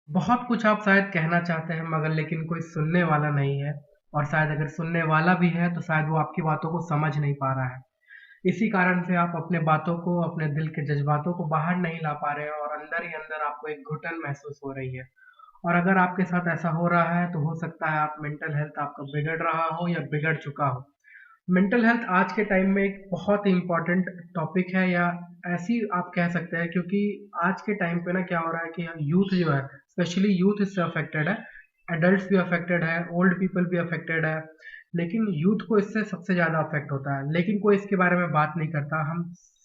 बहुत कुछ आप शायद कहना चाहते हैं मगर लेकिन कोई सुनने वाला नहीं है और शायद अगर सुनने वाला भी है तो शायद वो आपकी बातों को समझ नहीं पा रहा है। इसी कारण से आप अपने बातों को, अपने दिल के जज़्बातों को बाहर नहीं ला पा रहे हैं और अंदर ही अंदर आपको एक घुटन महसूस हो रही है। और अगर आपके साथ ऐसा हो रहा है तो हो सकता है आप मेंटल हेल्थ आपका बिगड़ रहा हो या बिगड़ चुका हो। मेंटल हेल्थ आज के टाइम में एक बहुत ही इम्पोर्टेंट टॉपिक है या ऐसी आप कह सकते हैं क्योंकि आज के टाइम पे ना क्या हो रहा है कि यूथ जो है स्पेशली यूथ इससे अफेक्टेड है। एडल्ट्स भी अफेक्टेड है, ओल्ड पीपल भी अफेक्टेड है, लेकिन यूथ को इससे सबसे ज़्यादा अफेक्ट होता है। लेकिन कोई इसके बारे में बात नहीं करता। हम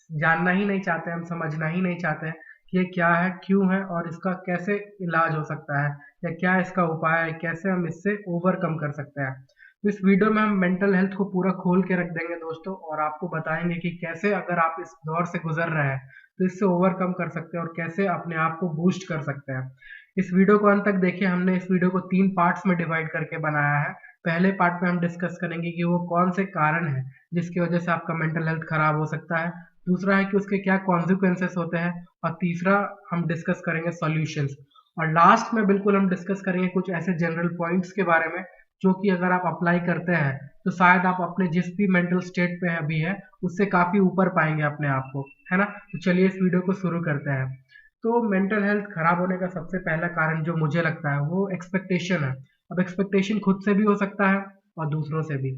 जानना ही नहीं चाहते, हम समझना ही नहीं चाहते हैं कि ये क्या है, क्यों है और इसका कैसे इलाज हो सकता है या क्या इसका उपाय है, कैसे हम इससे ओवरकम कर सकते हैं। तो इस वीडियो में हम मेंटल हेल्थ को पूरा खोल के रख देंगे दोस्तों और आपको बताएंगे कि कैसे अगर आप इस दौर से गुजर रहे हैं तो इससे ओवरकम कर सकते हैं और कैसे अपने आप को बूस्ट कर सकते हैं। इस वीडियो को अंत तक देखिए। हमने इस वीडियो को 3 पार्ट्स में डिवाइड करके बनाया है। पहले पार्ट में हम डिस्कस करेंगे कि वो कौन से कारण हैं जिसकी वजह से आपका मेंटल हेल्थ खराब हो सकता है। दूसरा है कि उसके क्या कॉन्सिक्वेंसेस होते हैं और तीसरा हम डिस्कस करेंगे सॉल्यूशंस। और लास्ट में बिल्कुल हम डिस्कस करेंगे कुछ ऐसे जनरल पॉइंट्स के बारे में जो कि अगर आप अप्लाई करते हैं तो शायद आप अपने जिस भी मेंटल स्टेट पे अभी है उससे काफी ऊपर पाएंगे अपने आप को, है ना। तो चलिए इस वीडियो को शुरू करते हैं। तो मेंटल हेल्थ खराब होने का सबसे पहला कारण जो मुझे लगता है वो एक्सपेक्टेशन है। अब एक्सपेक्टेशन खुद से भी हो सकता है और दूसरों से भी।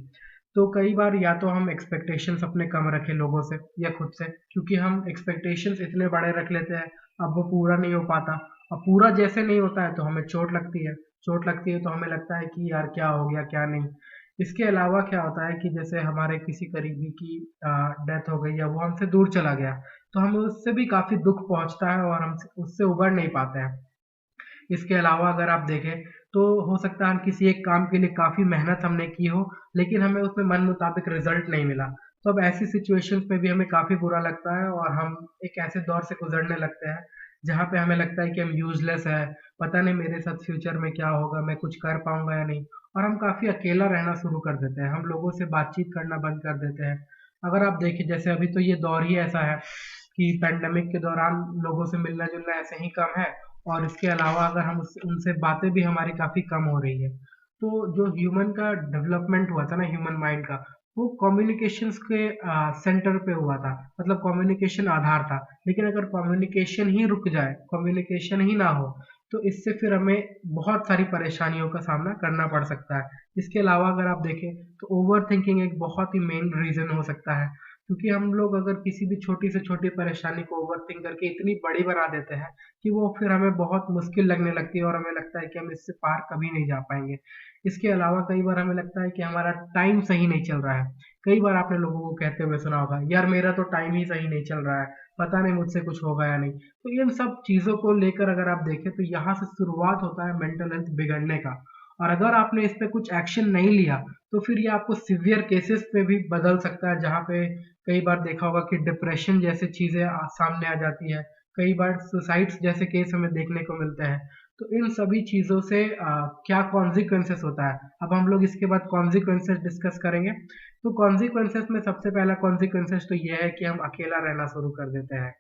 तो कई बार या तो हम एक्सपेक्टेशंस अपने कम रखें लोगों से या खुद से, क्योंकि हम एक्सपेक्टेशंस इतने बड़े रख लेते हैं अब वो पूरा नहीं हो पाता। और पूरा जैसे नहीं होता है तो हमें चोट लगती है। चोट लगती है तो हमें लगता है कि यार क्या हो गया क्या नहीं। इसके अलावा क्या होता है कि जैसे हमारे किसी करीबी की डेथ हो गई या वो हमसे दूर चला गया तो हमें उससे भी काफी दुख पहुंचता है और हम उससे उबर नहीं पाते हैं। इसके अलावा अगर आप देखें तो हो सकता है हम किसी एक काम के लिए काफ़ी मेहनत हमने की हो, लेकिन हमें उसमें मन मुताबिक रिज़ल्ट नहीं मिला। तो अब ऐसी सिचुएशंस में भी हमें काफ़ी बुरा लगता है और हम एक ऐसे दौर से गुज़रने लगते हैं, जहाँ पे हमें लगता है कि हम यूज़लेस हैं, पता नहीं मेरे साथ फ्यूचर में क्या होगा, मैं कुछ कर पाऊँगा या नहीं। और हम काफ़ी अकेला रहना शुरू कर देते हैं, हम लोगों से बातचीत करना बंद कर देते हैं। अगर आप देखें जैसे अभी तो ये दौर ही ऐसा है कि पैंडेमिक के दौरान लोगों से मिलना-जुलना ऐसे ही कम है और इसके अलावा अगर हम उनसे बातें भी हमारी काफ़ी कम हो रही है। तो जो ह्यूमन का डेवलपमेंट हुआ था ना ह्यूमन माइंड का, वो कम्युनिकेशंस के सेंटर पे हुआ था, मतलब कम्युनिकेशन आधार था। लेकिन अगर कम्युनिकेशन ही रुक जाए, कम्युनिकेशन ही ना हो, तो इससे फिर हमें बहुत सारी परेशानियों का सामना करना पड़ सकता है। इसके अलावा अगर आप देखें तो ओवरथिंकिंग एक बहुत ही मेन रीज़न हो सकता है, क्योंकि हम लोग अगर किसी भी छोटी से छोटी परेशानी को ओवरथिंक करके इतनी बड़ी बना देते हैं कि वो फिर हमें बहुत मुश्किल लगने लगती है और हमें लगता है कि हम इससे पार कभी नहीं जा पाएँगे। इसके अलावा कई बार हमें लगता है कि हमारा टाइम सही नहीं चल रहा है। कई बार आपने लोगों को कहते हुए सुना होगा, "यार मेरा तो टाइम ही सही नहीं चल रहा है, पता नहीं मुझसे कुछ होगा या नहीं।" तो इन सब चीज़ों को लेकर अगर आप देखें तो यहाँ से शुरुआत होता है मेंटल हेल्थ बिगड़ने का। और अगर आपने इस पे कुछ एक्शन नहीं लिया, तो फिर ये आपको सीवियर केसेज़ पे भी बदल सकता है, जहाँ पे कई बार देखा होगा कि डिप्रेशन जैसी चीज़ें सामने आ जाती है। कई बार सुसाइड्स जैसे केस हमें देखने को मिलते हैं। तो इन सभी चीज़ों से क्या कॉन्सिक्वेंसेस होता है, अब हम लोग इसके बाद कॉन्सिक्वेंसेस डिस्कस करेंगे। तो कॉन्सिक्वेंसेस में सबसे पहला कॉन्सिक्वेंसेस तो ये है कि हम अकेला रहना शुरू कर देते हैं।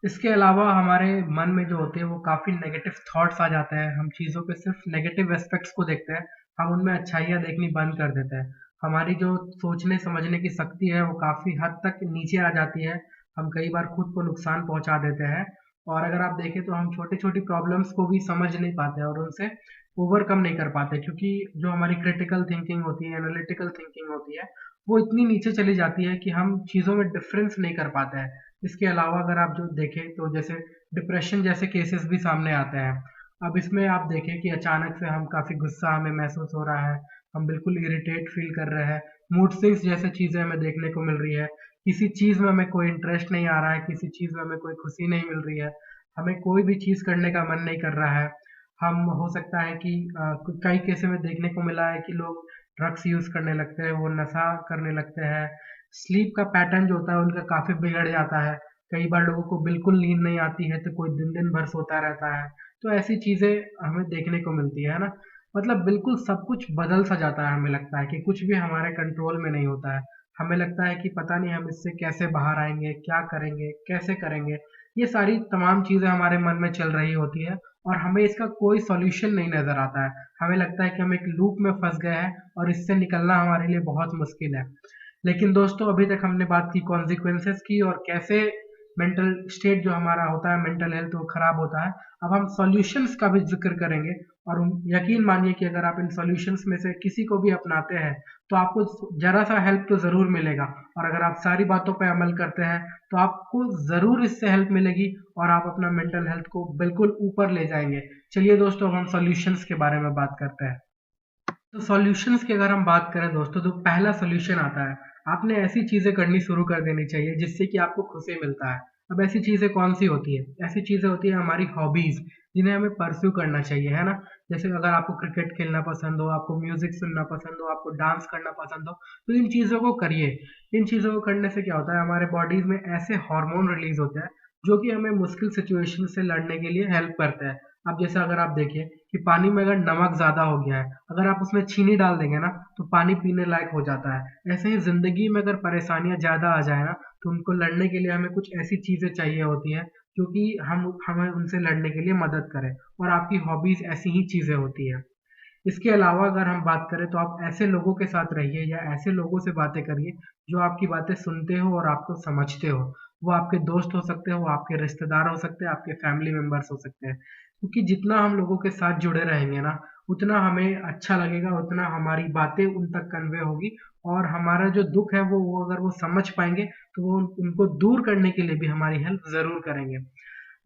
इसके अलावा हमारे मन में जो होते हैं वो काफ़ी नेगेटिव थॉट्स आ जाते हैं। हम चीज़ों के सिर्फ़ नेगेटिव एस्पेक्ट्स को देखते हैं, हम उनमें अच्छाइयाँ देखनी बंद कर देते हैं। हमारी जो सोचने समझने की शक्ति है वो काफ़ी हद तक नीचे आ जाती है। हम कई बार खुद को नुकसान पहुँचा देते हैं और अगर आप देखें तो हम छोटी-छोटी प्रॉब्लम्स को भी समझ नहीं पाते और उनसे ओवरकम नहीं कर पाते, क्योंकि जो हमारी क्रिटिकल थिंकिंग होती है, एनालिटिकल थिंकिंग होती है, वो इतनी नीचे चली जाती है कि हम चीज़ों में डिफ़रेंस नहीं कर पाते हैं। इसके अलावा अगर आप जो देखें तो जैसे डिप्रेशन जैसे केसेस भी सामने आते हैं। अब इसमें आप देखें कि अचानक से हम काफ़ी गुस्सा हमें महसूस हो रहा है, हम बिल्कुल इरिटेट फ़ील कर रहे हैं, मूड स्विंग्स जैसी चीज़ें हमें देखने को मिल रही है, किसी चीज़ में हमें कोई इंटरेस्ट नहीं आ रहा है, किसी चीज़ में हमें कोई खुशी नहीं मिल रही है, हमें कोई भी चीज़ करने का मन नहीं कर रहा है। हम हो सकता है कि कई केसों में देखने को मिला है कि लोग ड्रग्स यूज़ करने लगते हैं, वो नशा करने लगते हैं, स्लीप का पैटर्न जो होता है उनका काफ़ी बिगड़ जाता है। कई बार लोगों को बिल्कुल नींद नहीं आती है, तो कोई दिन-दिन भर सोता रहता है। तो ऐसी चीज़ें हमें देखने को मिलती है ना? मतलब बिल्कुल सब कुछ बदल-सा जाता है, हमें लगता है कि कुछ भी हमारे कंट्रोल में नहीं होता है। हमें लगता है कि पता नहीं हम इससे कैसे बाहर आएँगे, क्या करेंगे, कैसे करेंगे? ये सारी तमाम चीज़ें हमारे मन में चल रही होती है और हमें इसका कोई सॉल्यूशन नहीं नज़र आता है। हमें लगता है कि हम एक लूप में फँस गए हैं और इससे निकलना हमारे लिए बहुत मुश्किल है। लेकिन दोस्तों अभी तक हमने बात की कॉन्सिक्वेंसेस की और कैसे मेंटल स्टेट जो हमारा होता है, मेंटल हेल्थ वो खराब होता है। अब हम सॉल्यूशंस का भी ज़िक्र करेंगे और यकीन मानिए कि अगर आप इन सॉल्यूशंस में से किसी को भी अपनाते हैं, तो आपको ज़रा-सा हेल्प तो ज़रूर मिलेगा और अगर आप सारी बातों पे अमल करते हैं, तो आपको ज़रूर इससे हेल्प मिलेगी और आप अपना मेंटल हेल्थ को बिल्कुल ऊपर ले जाएँगे। चलिए दोस्तों, अब हम सॉल्यूशंस के बारे में बात करते हैं। तो सॉल्यूशंस की अगर हम बात करें दोस्तों, तो पहला सॉल्यूशन आता है, आपने ऐसी चीज़ें करनी शुरू कर देनी चाहिए जिससे कि आपको खुशी मिलता है। अब ऐसी चीज़ें कौन-सी होती है? ऐसी चीज़ें होती हैं हमारी हॉबीज़, जिन्हें हमें परस्यू करना चाहिए, है ना? जैसे अगर आपको क्रिकेट खेलना पसंद हो, आपको म्यूज़िक सुनना पसंद हो, आपको डांस करना पसंद हो, तो इन चीज़ों को करिए। इन चीज़ों को करने से क्या होता है, हमारे बॉडीज़ में ऐसे हार्मोन रिलीज़ होते हैं, जो कि हमें मुश्किल सिचुएशन से लड़ने के लिए हेल्प करते हैं। अब जैसे अगर आप देखिए कि पानी में अगर नमक ज़्यादा हो गया है, अगर आप उसमें चीनी डाल देंगे ना, तो पानी पीने लायक हो जाता है। ऐसे ही ज़िंदगी में अगर परेशानियाँ ज़्यादा आ जाए ना, तो उनको लड़ने के लिए हमें कुछ ऐसी चीज़ें चाहिए होती हैं, जो कि हमें उनसे लड़ने के लिए मदद करें और आपकी हॉबीज़ ऐसी ही चीज़ें होती हैं। इसके अलावा अगर हम बात करें तो आप ऐसे लोगों के साथ रहिए या ऐसे लोगों से बातें करिए जो आपकी बातें सुनते हो और आपको समझते हो। वो आपके दोस्त हो सकते हो, वो आपके रिश्तेदार हो सकते हैं, आपके फैमिली मेंबर्स हो सकते हैं। क्योंकि जितना हम लोगों के साथ जुड़े रहेंगे ना, उतना हमें अच्छा लगेगा, उतना हमारी बातें उन तक कन्वे होगी और हमारा जो दुःख है वो अगर वो समझ पाएँगे, तो वो उनको दूर करने के लिए भी हमारी हेल्प ज़रूर करेंगे।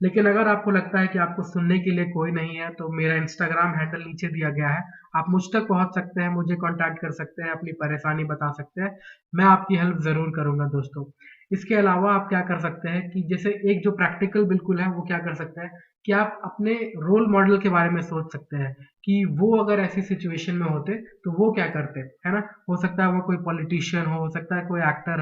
लेकिन अगर आपको लगता है कि आपको सुनने के लिए कोई नहीं है, तो मेरा इंस्टाग्राम हैंडल नीचे दिया गया है। आप मुझ तक पहुँच सकते हैं, मुझे कॉन्टैक्ट कर सकते हैं, अपनी परेशानी बता सकते हैं। मैं आपकी हेल्प ज़रूर करूँगा दोस्तों। इसके अलावा आप क्या कर सकते हैं कि जैसे एक जो प्रैक्टिकल बिल्कुल है, वो क्या कर सकते हैं कि आप अपने रोल मॉडल के बारे में सोच सकते हैं कि वो अगर ऐसी सिचुएशन में होते, तो वो क्या करते, है ना? हो सकता है वो कोई पॉलिटिशियन हो सकता है कोई एक्टर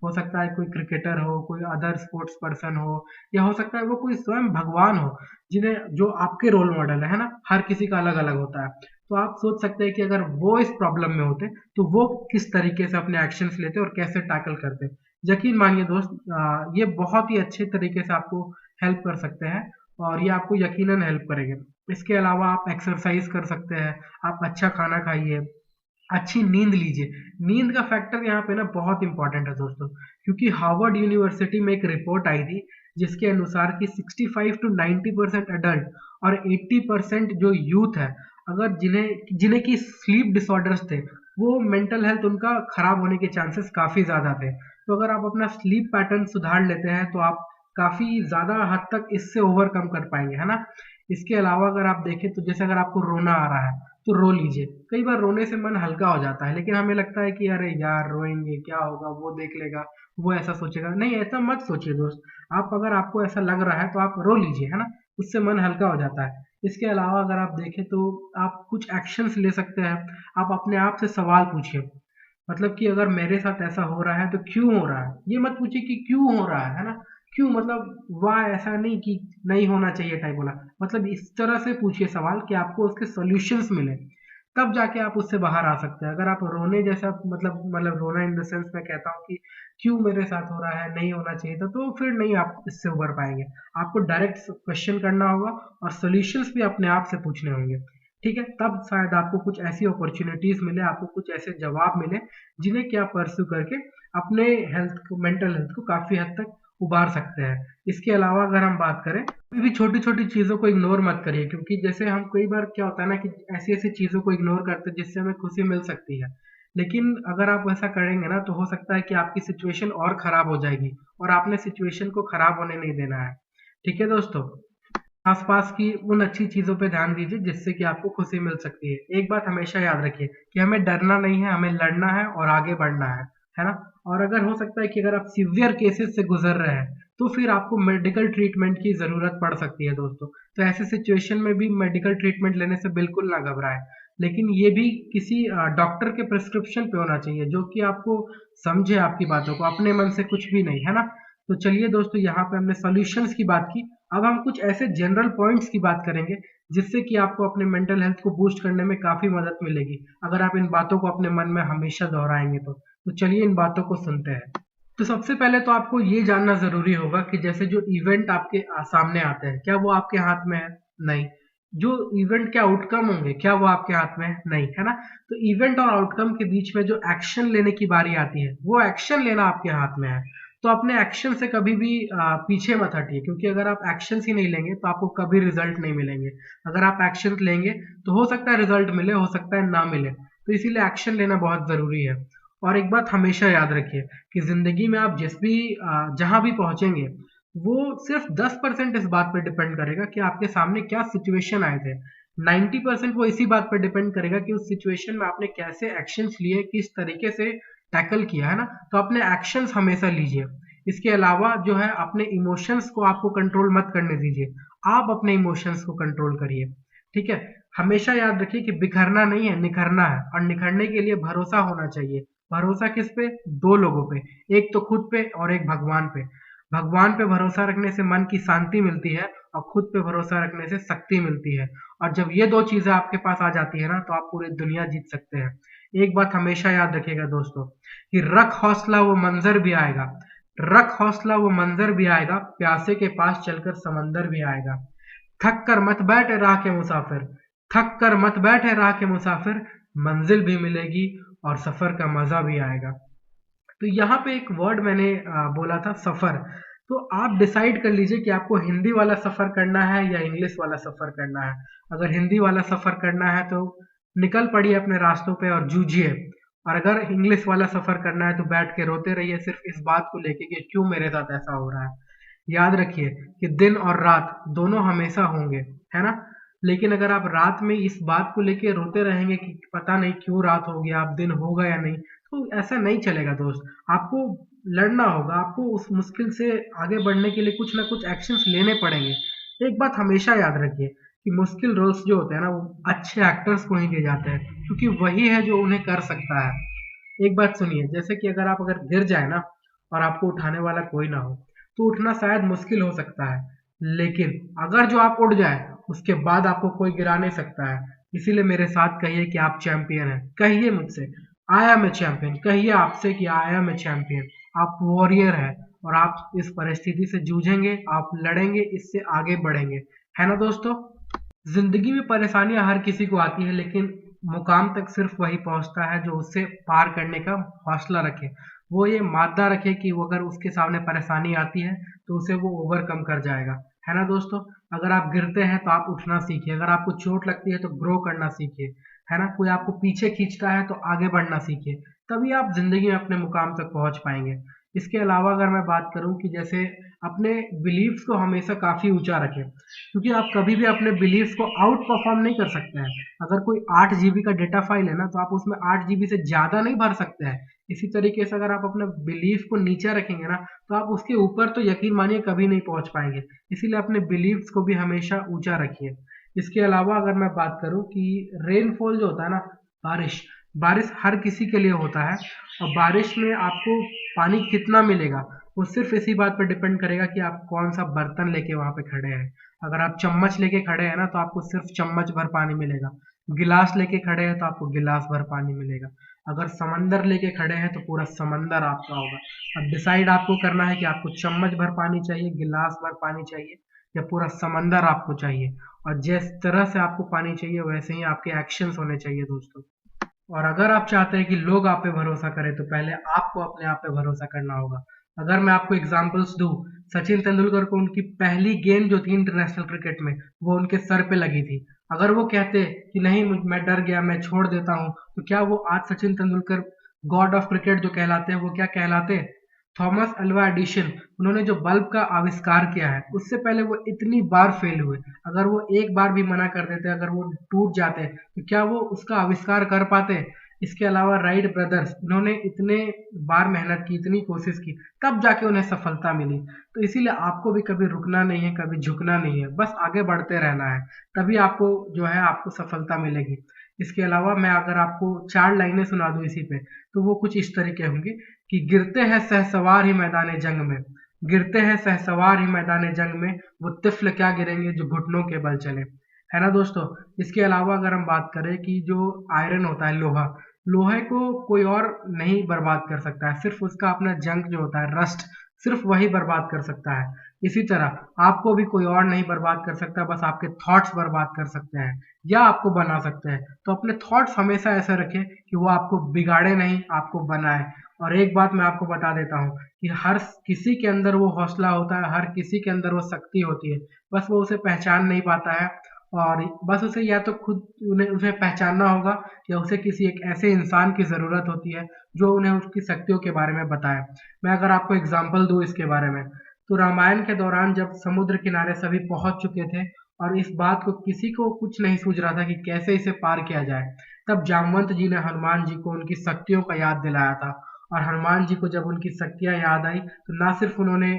हो सकता है कोई क्रिकेटर हो, कोई अदर स्पोर्ट्स पर्सन हो या हो सकता है वो कोई स्वयं भगवान हो, जिन्हें जो आपके रोल मॉडल है ना? हर किसी का अलग-अलग होता है। तो आप सोच सकते हैं कि अगर वो इस प्रॉब्लम में होते, तो वो किस तरीके से अपने एक्शंस लेते और कैसे टैकल करते। यकीन मानिए दोस्त, ये बहुत ही अच्छे तरीके से आपको हेल्प कर सकते हैं और ये आपको यकीनन हेल्प करेंगे। इसके अलावा आप एक्सरसाइज़ कर सकते हैं, आप अच्छा खाना खाइए, अच्छी नींद लीजिए। नींद का फैक्टर यहाँ पे ना बहुत इम्पोर्टेंट है दोस्तों, क्योंकि हार्वर्ड यूनिवर्सिटी में एक रिपोर्ट आई थी, जिसके अनुसार कि 65 टू 90% एडल्ट और 80% जो यूथ है, अगर जिन्हें जिन्हें की स्लीप डिसऑर्डर्स थे, वो मेंटल हेल्थ उनका खराब होने के चांसेस काफ़ी ज़्यादा थे। तो अगर आप अपना स्लीप पैटर्न सुधार लेते हैं, तो आप काफ़ी ज़्यादा हद तक इससे ओवरकम कर पाएँगे, है ना? इसके अलावा अगर आप देखें तो जैसे अगर आपको रोना आ रहा है, तो रो लीजिए। कई बार रोने से मन हल्का हो जाता है, लेकिन हमें लगता है कि अरे यार रोएँगे, क्या होगा? वो देख लेगा, वो ऐसा सोचेगा। नहीं, ऐसा मत सोचिए दोस्त। आप अगर आपको ऐसा लग रहा है तो आप रो लीजिए, है ना? उससे मन हल्का हो जाता है। इसके अलावा अगर आप देखें तो आप कुछ एक्शंस ले सकते हैं। आप अपने आप से सवाल पूछिए। मतलब कि अगर मेरे साथ ऐसा हो रहा है तो क्यों हो रहा है? ये मत पूछिए कि क्यों हो रहा है ना? क्यों मतलब व्हाय, ऐसा नहीं कि नहीं होना चाहिए टाइप वाला। मतलब इस तरह से पूछिए सवाल कि आपको उसके सॉल्यूशंस मिलें। तब जाके आप उससे बाहर आ सकते हैं। अगर आप रोने जैसा मतलब रोना इन द सेंस मैं कहता हूँ कि क्यों मेरे साथ हो रहा है, नहीं होना चाहिए था, तो फिर नहीं आप इससे उभर पाएँगे। आपको डायरेक्ट क्वेश्चन करना होगा और सॉल्यूशंस भी अपने आप से पूछने होंगे। ठीक है? तब शायद आपको कुछ ऐसी अपॉर्च्युनिटीज़ मिले, आपको कुछ ऐसे जवाब मिले, जिन्हें कि आप पर्स्यू करके अपने हेल्थ को, मेंटल हेल्थ को काफ़ी हद तक उभार सकते हैं। इसके अलावा अगर हम बात करें, कभी भी छोटी-छोटी चीज़ों को इग्नोर मत करिए, क्योंकि जैसे हम कई बार क्या होता है ना कि ऐसी-ऐसी चीज़ों को इग्नोर करते हैं जिससे हमें खुशी मिल सकती है। लेकिन अगर आप ऐसा करेंगे ना, तो हो सकता है कि आपकी सिचुएशन और खराब हो जाएगी और आपने सिचुएशन को खराब होने नहीं देना है। ठीक है दोस्तों? आस-पास की उन अच्छी चीज़ों पे ध्यान दीजिए जिससे कि आपको खुशी मिल सकती है। एक बात हमेशा याद रखिए कि हमें डरना नहीं है, हमें लड़ना है और आगे बढ़ना है ना? और अगर हो सकता है कि अगर आप सीवियर केसेज़ से गुज़र रहे हैं, तो फिर आपको मेडिकल ट्रीटमेंट की ज़रूरत पड़ सकती है दोस्तों। तो ऐसे सिचुएशन में भी मेडिकल ट्रीटमेंट लेने से बिल्कुल ना घबराएँ। लेकिन ये भी किसी डॉक्टर के प्रिस्क्रिप्शन पे होना चाहिए, जो कि आपको समझे आपकी बातों को, अपने मन से कुछ भी नहीं, है ना? तो चलिए दोस्तों, यहाँ पे हमने सॉल्यूशंस की बात की। अब हम कुछ ऐसे जनरल पॉइंट्स की बात करेंगे जिससे कि आपको अपने मेंटल हेल्थ को बूस्ट करने में काफ़ी मदद मिलेगी, अगर आप इन बातों को अपने मन में हमेशा दोहराएँगे तो। तो चलिए इन बातों को सुनते हैं। तो सबसे पहले तो आपको ये जानना ज़रूरी होगा कि जैसे जो इवेंट आपके सामने आते हैं, क्या वो आपके हाथ में है? नहीं। जो इवेंट के आउटकम होंगे क्या वो आपके हाथ में है? नहीं, है ना? तो इवेंट और आउटकम के बीच में जो एक्शन लेने की बारी आती है, वो एक्शन लेना आपके हाथ में है। तो अपने एक्शन से कभी भी पीछे मत हटिए, क्योंकि अगर आप एक्शंस ही नहीं लेंगे तो आपको कभी रिजल्ट नहीं मिलेंगे। अगर आप एक्शन लेंगे तो हो सकता है रिजल्ट मिले, हो सकता है ना मिले। तो इसीलिए एक्शन लेना बहुत ज़रूरी है। और एक बात हमेशा याद रखिए कि ज़िंदगी में आप जिस भी जहाँ भी पहुँचेंगे, वो सिर्फ 10% इस बात पे डिपेंड करेगा कि आपके सामने क्या सिचुएशन आए थे। 90% वो इसी बात पे डिपेंड करेगा कि उस सिचुएशन में आपने कैसे एक्शंस लिए, किस तरीके से टैकल किया, है ना? तो अपने एक्शंस हमेशा लीजिए। इसके अलावा जो है अपने इमोशंस को आपको कंट्रोल मत करने दीजिए। आप अपने इमोशंस को कंट्रोल करिए, ठीक है? हमेशा याद रखिए कि बिखरना नहीं है, निखरना है, और निखरने के लिए भरोसा होना चाहिए। भरोसा किस पे? 2 लोगों पे, एक तो खुद पे और एक भगवान पे। भगवान पे भरोसा रखने से मन की शांति मिलती है और खुद पे भरोसा रखने से शक्ति मिलती है। और जब ये 2 चीज़ें आपके पास आ जाती है ना, तो आप पूरी दुनिया जीत सकते हैं। एक बात हमेशा याद रखिएगा दोस्तों, कि रख हौसला वो मंज़र भी आएगा, रख हौसला वो मंज़र भी आएगा, प्यासे के पास चलकर समंदर भी आएगा। थक कर मत बैठ राह के मुसाफिर, थक कर मत बैठ राह के मुसाफिर, मंजिल भी मिलेगी और सफ़र का मज़ा भी आएगा। तो यहाँ पे एक वर्ड मैंने बोला था सफ़र। तो आप डिसाइड कर लीजिए कि आपको हिंदी वाला सफ़र करना है या इंग्लिश वाला सफ़र करना है। अगर हिंदी वाला सफ़र करना है तो निकल पड़िए अपने रास्तों पे और जूझिए, और अगर इंग्लिश वाला सफ़र करना है तो बैठ के रोते रहिए सिर्फ इस बात को लेके कि क्यों मेरे साथ ऐसा हो रहा है। याद रखिए कि दिन और रात दोनों हमेशा होंगे, है ना? लेकिन अगर आप रात में इस बात को लेके रोते रहेंगे कि पता नहीं क्यों रात हो गया, अब दिन होगा या नहीं, तो ऐसा नहीं चलेगा दोस्त। आपको लड़ना होगा, आपको उस मुश्किल से आगे बढ़ने के लिए कुछ ना कुछ एक्शंस लेने पड़ेंगे। एक बात हमेशा याद रखिए कि मुश्किल रोल्स जो होते हैं ना, वो अच्छे एक्टर्स को ही दिए जाते हैं, क्योंकि वही है जो उन्हें कर सकता है। एक बात सुनिए, जैसे कि अगर गिर जाए ना और आपको उठाने वाला कोई ना हो, तो उठना शायद मुश्किल हो सकता है, लेकिन अगर जो आप उठ जाए, उसके बाद आपको कोई गिरा नहीं सकता है। इसीलिए मेरे साथ कहिए कि आप चैंपियन हैं। कहिए मुझसे, आई एम ए चैंपियन। कहिए आपसे कि आई एम ए चैंपियन। आप वॉरियर हैं और आप इस परिस्थिति से जूझेंगे, आप लड़ेंगे, इससे आगे बढ़ेंगे। है ना दोस्तों? ज़िंदगी में परेशानियाँ हर किसी को आती हैं, लेकिन मुकाम तक सिर्फ़ वही पहुँचता है जो उससे पार करने का हौसला रखे। वो ये मादा रखे कि वो अगर उसके सामने परेशानी आती है, तो उसे वो ओवरकम कर जाएगा। है ना दोस्तों? अगर आप गिरते हैं तो आप उठना सीखिए, अगर आपको चोट लगती है तो ग्रो करना सीखिए। है ना? कोई आपको पीछे खींचता है तो आगे बढ़ना सीखिए। तभी आप ज़िंदगी में अपने मुकाम तक पहुँच पाएँगे। इसके अलावा अगर मैं बात करूँ कि जैसे अपने बिलीव्स को हमेशा काफ़ी ऊँचा रखें। क्योंकि आप कभी भी अपने बिलीव्स को आउट परफॉर्म नहीं कर सकते हैं। अगर कोई 8 जीबी का डेटा फाइल है ना, तो आप उसमें 8 जीबी से ज़्यादा नहीं भर सकते हैं। इसी तरीके से अगर आप अपने बिलीफ को नीचे रखेंगे ना, तो आप उसके ऊपर तो यकीन मानिए कभी नहीं पहुँच पाएँगे। इसीलिए अपने बिलीव्स को भी हमेशा ऊँचा रखिए। इसके अलावा अगर मैं बात करूँ कि रेनफॉल जो होता है ना, बारिश, बारिश हर किसी के लिए होता है, और बारिश में आपको पानी कितना मिलेगा, वो सिर्फ़ इसी बात पे डिपेंड करेगा कि आप कौन-सा बर्तन लेके वहाँ पे खड़े हैं। अगर आप चम्मच लेके खड़े हैं ना, तो आपको सिर्फ चम्मच भर पानी मिलेगा। गिलास लेके खड़े हैं तो आपको गिलास भर पानी मिलेगा। अगर समंदर लेके खड़े हैं तो पूरा समंदर आपका होगा। अब डिसाइड आपको करना है कि आपको चम्मच भर पानी चाहिए, गिलास भर पानी चाहिए, या पूरा समंदर आपको चाहिए। और जिस तरह से आपको पानी चाहिए वैसे ही आपके एक्शंस होने चाहिए दोस्तों। और अगर आप चाहते हैं कि लोग आप पे भरोसा करें, तो पहले आपको अपने आप पे भरोसा करना होगा। अगर मैं आपको एग्जांपल्स दूँ, सचिन तेंदुलकर को उनकी पहली गेंद जो थी इंटरनेशनल क्रिकेट में, वो उनके सर पे लगी थी। अगर वो कहते कि नहीं मैं डर गया, मैं छोड़ देता हूँ, तो क्या वो आज Sachin Tendulkar God of cricket जो कहलाते हैं, वो क्या कहलाते? थॉमस अल्वा एडिशन, उन्होंने जो बल्ब का आविष्कार किया है, उससे पहले वो इतनी बार फेल हुए। अगर वो एक बार भी मना कर देते, अगर वो टूट जाते, तो क्या वो उसका आविष्कार कर पाते? इसके अलावा राइट ब्रदर्स, इन्होंने इतने बार मेहनत की, इतनी कोशिश की, तब जाके उन्हें सफलता मिली। तो इसीलिए आपको भी कभी रुकना नहीं है, कभी झुकना नहीं है, बस आगे बढ़ते रहना है। तभी आपको जो है आपको सफलता मिलेगी। इसके अलावा मैं अगर आपको 4 लाइनें सुना दूँ इसी पे, तो वो कुछ इस तरीके होंगी कि गिरते हैं शहसवार ही मैदान जंग में, गिरते हैं शहसवार ही मैदान जंग में, वो तिफ़्ल क्या गिरेंगे जो घुटनों के बल चले। है ना दोस्तों? इसके अलावा अगर हम बात करें कि जो आयरन होता है, लोहा, लोहे को कोई और नहीं बर्बाद कर सकता है, सिर्फ़ उसका अपना जंग जो होता है, रस्ट, सिर्फ वही बर्बाद कर सकता है। इसी तरह आपको भी कोई और नहीं बर्बाद कर सकता, बस आपके थॉट्स बर्बाद कर सकते हैं या आपको बना सकते हैं। तो अपने थॉट्स हमेशा ऐसे रखें कि वो आपको बिगाड़े नहीं, आपको बनाए। और एक बात मैं आपको बता देता हूँ कि हर किसी के अंदर वो हौसला होता है, हर किसी के अंदर वो शक्ति होती है, बस वो उसे पहचान नहीं पाता है। और बस उसे या तो खुद उन्हें उसे पहचानना होगा, या उसे किसी एक ऐसे इंसान की ज़रूरत होती है जो उन्हें उसकी शक्तियों के बारे में बताए। मैं अगर आपको एग्जांपल दूँ इसके बारे में, तो रामायण के दौरान जब समुद्र किनारे सभी पहुंच चुके थे और इस बात को किसी को कुछ नहीं सूझ रहा था कि कैसे इसे पार किया जाए, तब जामवंत जी ने हनुमान जी को उनकी शक्तियों का याद दिलाया था। और हनुमान जी को जब उनकी शक्तियां याद आई तो ना सिर्फ उन्होंने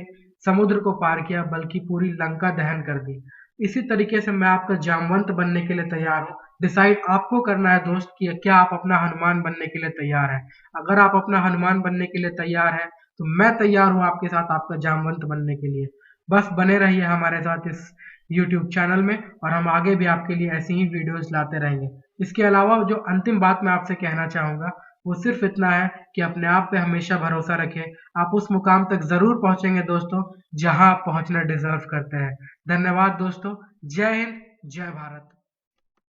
समुद्र को पार किया बल्कि पूरी लंका दहन कर दी। इसी तरीके से मैं आपका जामवंत बनने के लिए तैयार हूँ। डिसाइड आपको करना है दोस्त कि क्या आप अपना हनुमान बनने के लिए तैयार हैं। अगर आप अपना हनुमान बनने के लिए तैयार हैं तो मैं तैयार हूँ आपके साथ आपका जामवंत बनने के लिए। बस बने रहिए हमारे साथ इस यूट्यूब चैनल में, और हम आगे भी आपके लिए ऐसी ही वीडियोस लाते रहेंगे। इसके अलावा जो अंतिम बात मैं आपसे कहना चाहूँगा वो सिर्फ इतना है कि अपने आप पे हमेशा भरोसा रखें। आप उस मुकाम तक ज़रूर पहुँचेंगे दोस्तों, जहाँ आप पहुँचना डिज़र्व करते हैं। धन्यवाद दोस्तों। जय हिंद, जय भारत।